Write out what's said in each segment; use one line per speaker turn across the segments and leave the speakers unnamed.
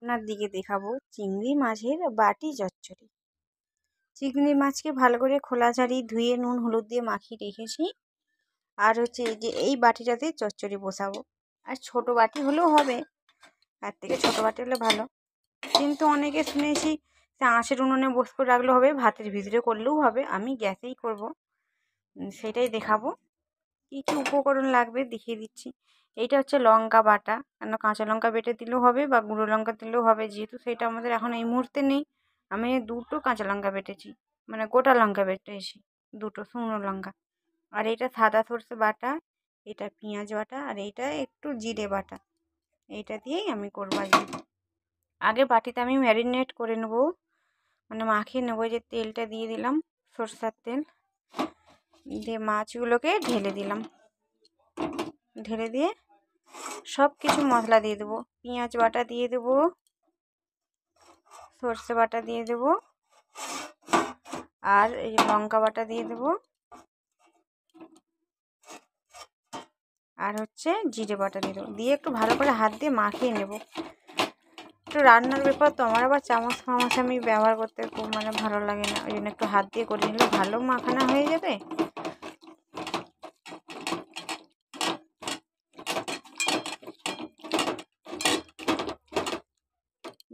আপনাদেরকে দেখাবো চিংড়ি মাছের বাটি চচ্চড়ি। চিংড়ি মাছকে ভালো করে খোলা ছাড়িয়ে ধুয়ে নুন হলুদ দিয়ে মাখিয়ে রেখেছি। আর হচ্ছে এই যে এই বাটিটাতে চচ্চড়ি বসাবো। আর ছোট বাটি হলেও হবে, তার থেকে ছোট বাটি হলে ভালো। কিন্তু অনেকে শুনেছি আঁশের উনুনে বসে করে রাখলেও হবে, ভাতের ভিতরে করলেও হবে। আমি গ্যাসেই করব, সেটাই দেখাবো। কী কী উপকরণ লাগবে দেখিয়ে দিচ্ছি। এইটা হচ্ছে লঙ্কা বাটা, কেন কাঁচা লঙ্কা বেটে দিলেও হবে বা গুঁড়ো লঙ্কা দিলেও হবে, যেহেতু সেটা আমাদের এখন এই মুহূর্তে নেই। আমি দুটো কাঁচা লঙ্কা বেটেছি, মানে গোটা লঙ্কা বেটেছি, দুটো শুকনো লঙ্কা। আর এইটা সাদা সর্ষে বাটা, এটা পেঁয়াজ বাটা, আর এইটা একটু জিরে বাটা। এইটা দিয়েই আমি করবো আজকে। আগে বাটিতে আমি ম্যারিনেট করে নেবো, মানে মাখিয়ে নেবো। যে তেলটা দিয়ে দিলাম, সরষের তেল দিয়ে মাছগুলোকে ঢেলে দিলাম। ঢেলে দিয়ে সব কিছু মশলা দিয়ে দেবো। পেঁয়াজ বাটা দিয়ে দেবো, সর্ষে বাটা দিয়ে দেবো, আর এই লঙ্কা বাটা দিয়ে দেবো, আর হচ্ছে জিরে বাটা দিয়ে দেবো। দিয়ে একটু ভালো করে হাত দিয়ে মাখিয়ে নেব। একটু রান্নার ব্যাপার তো, আমার আবার চামচ ফামচ আমি ব্যবহার করতে খুব ভালো লাগে না, ওই জন্য একটু হাত দিয়ে করে নিলে ভালো মাখানা হয়ে যাবে।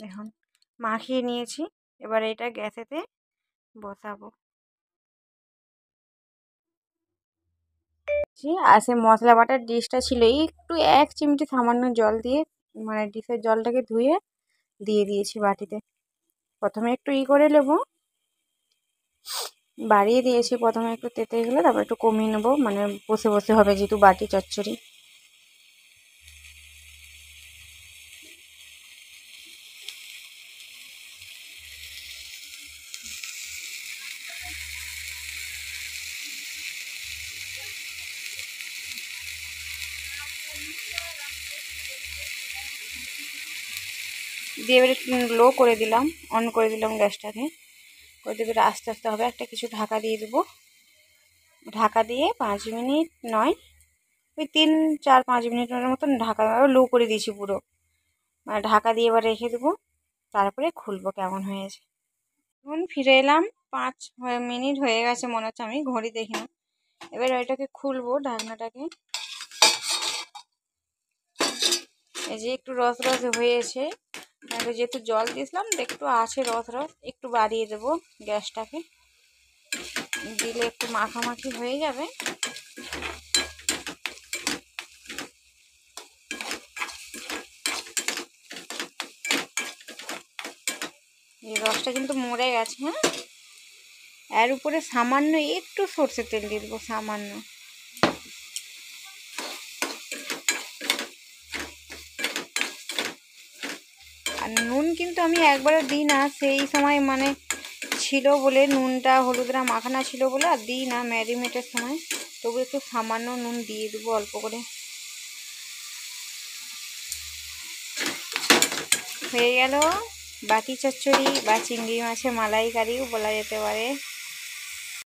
দেখুন মাখিয়ে নিয়েছি, এবার এটা গ্যাসেতে বসাবো। আর সে মশলা বাটার ডিশটা ছিল, একটু 1 চিমটি সামান্য জল দিয়ে, মানে ডিশের জলটাকে ধুয়ে দিয়ে দিয়েছি বাটিতে। প্রথমে একটু করে নেবো, বাড়িয়ে দিয়েছি। প্রথমে একটু তেতে গেলে তারপর একটু কমিয়ে নেবো, মানে বসে বসে হবে যেহেতু বাটি চচ্চড়ি। দিয়ে এবারে লো করে দিলাম, অন করে দিলাম গ্যাসটাকে। করে দিয়ে এবারে আস্তে আস্তে হবে, একটা কিছু ঢাকা দিয়ে দেবো। ঢাকা দিয়ে 5 মিনিট নয়, ওই 3-4-5 মিনিটের মতন ঢাকা লো করে দিয়েছি পুরো। মানে ঢাকা দিয়ে এবার রেখে দেবো, তারপরে খুলবো কেমন হয়েছে। এখন ফিরে এলাম, 5 মিনিট হয়ে গেছে মনে হচ্ছে, আমি ঘড়ি দেখি না। এবার ওইটাকে খুলবো ঢাকনাটাকে। এই যে একটু রস রস হয়েছে, যেহেতু জল দিয়েছিলাম একটু আছে রস রস, একটু বাড়িয়ে দেবো গ্যাসটাকে। দিলে একটু মাখামাখি হয়ে যাবে। এই রসটা কিন্তু মরে গেছে। হ্যাঁ, এর উপরে সামান্য একটু সর্ষের তেল দিয়ে দেবো, সামান্য। আর নুন কিন্তু আমি একবারে দিই না, সেই সময় ছিল বলে নুনটা হলুদরা মাখানা ছিল বলে আর দিই না ম্যারিনেটের সময়। তবু একটু সামান্য নুন দিয়ে দেবো অল্প করে। হয়ে গেল বাটি চচ্চড়ি বা চিংড়ি মাছের মালাইকারিও বলা যেতে পারে।